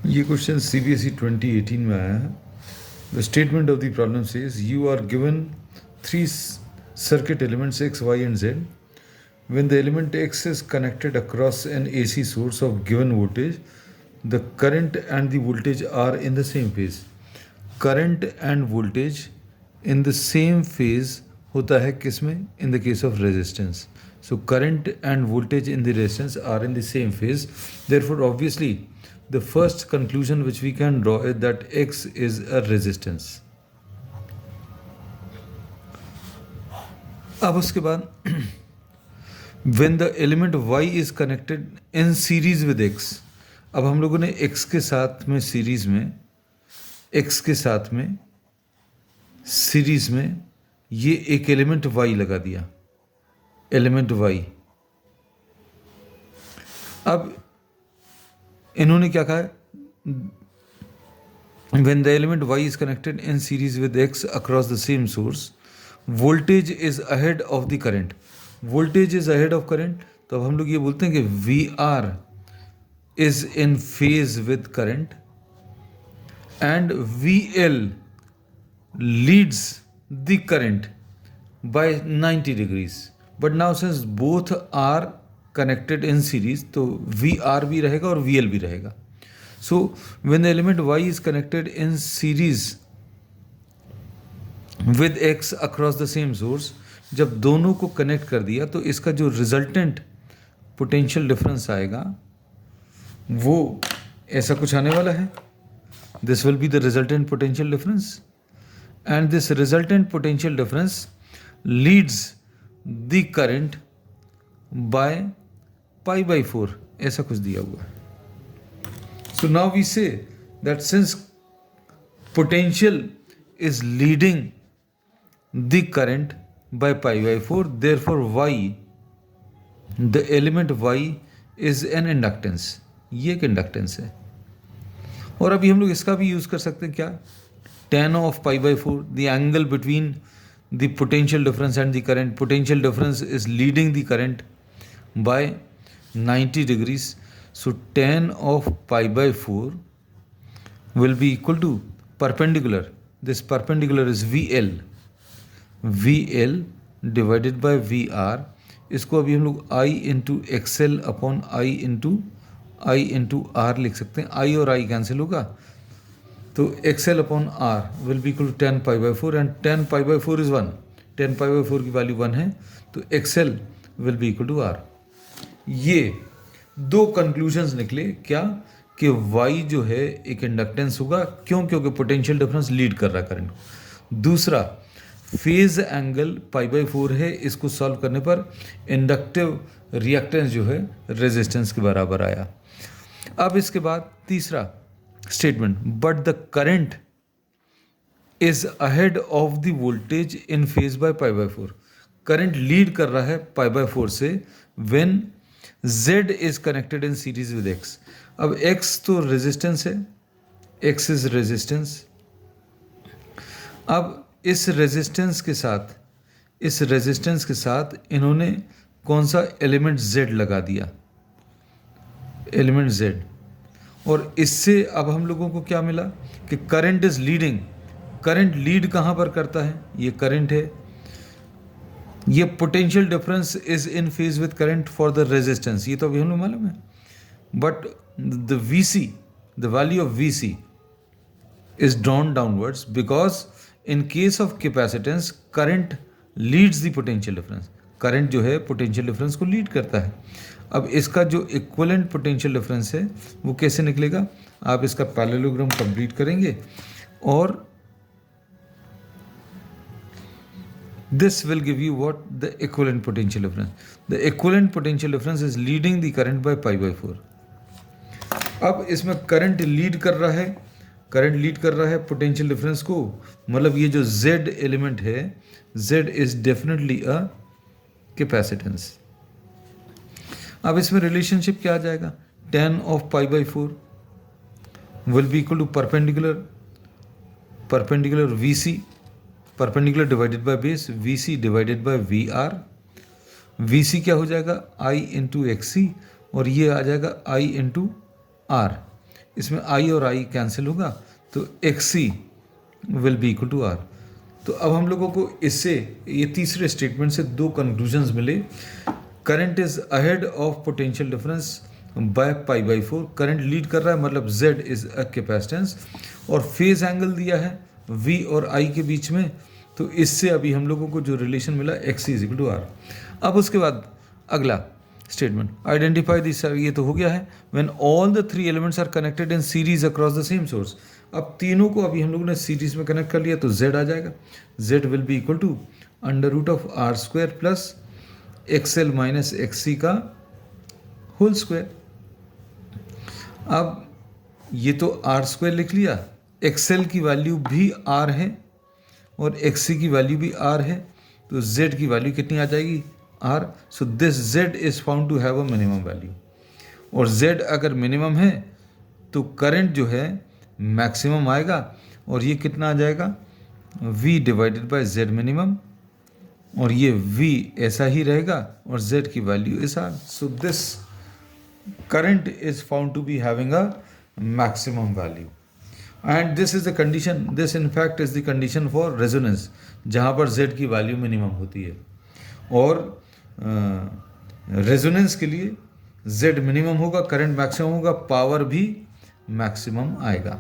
ये question CBSE 2018 में आया है. The statement of the problem says you are given three circuit elements X, Y and Z. When the element X is connected across an AC source of given voltage, the current and the voltage are in the same phase. Current and voltage in the same phase होता है किसमें? In the case of resistance. So current and voltage in the resistance are in the same phase. Therefore, obviously, the first conclusion which we can draw is that X is a resistance. अब उसके बाद when the element Y is connected in series with X, अब हम लोगों ने X के साथ में सीरीज में, X के साथ में सीरीज में ये एक एलिमेंट Y लगा दिया, एलिमेंट Y. अब इन्होंने क्या कहा है? When the element Y is connected in series with X across the same source, voltage is ahead of the current. Voltage is ahead of current. तो अब हम लोग ये बोलते हैं कि VR is in phase with current and VL leads the current by 90 degrees. But now since both are connected in series, तो VR भी रहेगा और VL भी रहेगा. So when the element Y is connected in series with X across the same source, जब दोनों को connect कर दिया तो इसका जो रिजल्टेंट पोटेंशियल डिफरेंस आएगा वो ऐसा कुछ आने वाला है. This will be the resultant potential difference and this resultant potential difference leads the current by π/4, ऐसा कुछ दिया हुआ है. So now we say that since potential is leading the current by π/4, therefore Y, the element Y is an inductance. ये एक inductance है. और अभी हम लोग इसका भी यूज कर सकते हैं क्या? tan of π/4, the angle between the potential difference and the current. Potential difference is leading the current by 90 degrees. So tan of π/4 will be equal to perpendicular. This perpendicular is VL. VL divided by VR. इसको अभी हम लोग I into XL upon I into R लिख सकते हैं. I और I cancel होगा तो XL upon R will be equal to tan π/4 and tan π/4 is 1. tan π/4 की वैल्यू 1 है तो XL will be equal to R. ये दो कंक्लूजन्स निकले क्या? कि Y जो है एक इंडक्टेंस होगा. क्यों? क्योंकि पोटेंशियल डिफरेंस लीड कर रहा करंट. दूसरा, फेज एंगल π/4 है. इसको सॉल्व करने पर इंडक्टिव रिएक्टेंस जो है रेजिस्टेंस के बराबर आया. अब इसके बाद तीसरा statement, but the current is ahead of the voltage in phase by π/4. Current lead कर रहा है π/4 से when Z is connected in series with X. अब X तो रेजिस्टेंस है, X इज रेजिस्टेंस. अब इस रेजिस्टेंस के साथ इन्होंने कौन सा एलिमेंट Z लगा दिया, एलिमेंट Z. और इससे अब हम लोगों को क्या मिला कि current is leading. Current lead कहाँ पर करता है? ये करंट है. ये potential difference is in phase with current for the resistance. ये तो अभी हम लोग मालूम है. But the VC, the value of VC is drawn downwards because in case of capacitance current leads the potential difference. Current जो है potential difference को लीड करता है. अब इसका जो इक्विवेलेंट पोटेंशियल डिफरेंस है वो कैसे निकलेगा? आप इसका पैरेललोग्राम कंप्लीट करेंगे और this will give you what? The equivalent potential difference. The equivalent potential difference is leading the current by π/4. अब इसमें करंट लीड कर रहा है पोटेंशियल डिफरेंस को. मतलब ये जो Z एलिमेंट है, Z is definitely a capacitance. अब इसमें रिलेशनशिप क्या आ जाएगा? tan of π/4 will be equal to perpendicular VC, perpendicular divided by base, VC divided by VR. VC क्या हो जाएगा? I इंटू XC और ये आ जाएगा I इंटू R. इसमें आई और आई कैंसिल होगा, तो XC will be equal to R। तो अब हम लोगों को इससे, ये तीसरे स्टेटमेंट से दो कंक्लूजन्स मिले। Current is ahead of potential difference by π/4। Current lead कर रहा है, मतलब Z इज अ कैपेसिटेंस, और फेज एंगल दिया है V और I के बीच में। तो इससे अभी हम लोगों को जो रिलेशन मिला XC is equal to R। अब उसके बाद अगला स्टेटमेंट, आइडेंटिफाई दिस, ये तो हो गया है। When all the three elements are connected in series across the same source. अब तीनों को अभी हम लोगों ने सीरीज में कनेक्ट कर लिया, तो Z आ जाएगा। Z will be equal to √R² plus XL minus XC का होल स्क्वायर। अब ये तो R² लिख लिया, XL की वैल्यू भी R है और XC की वैल्यू भी R है, तो Z की वैल्यू कितनी आ जाएगी? R। So this Z is found to have a minimum value, और Z अगर मिनिमम है तो करंट जो है मैक्सिमम आएगा, और ये कितना आ जाएगा? V divided by Z minimum, और ये V ऐसा ही रहेगा और Z की value is R। So this current is found to be having a maximum value, and this is the condition, this in fact is the condition for resonance, जहाँ पर Z की value minimum होती है, और resonance के लिए Z minimum होगा, current maximum होगा, पावर भी मैक्सिमम आएगा।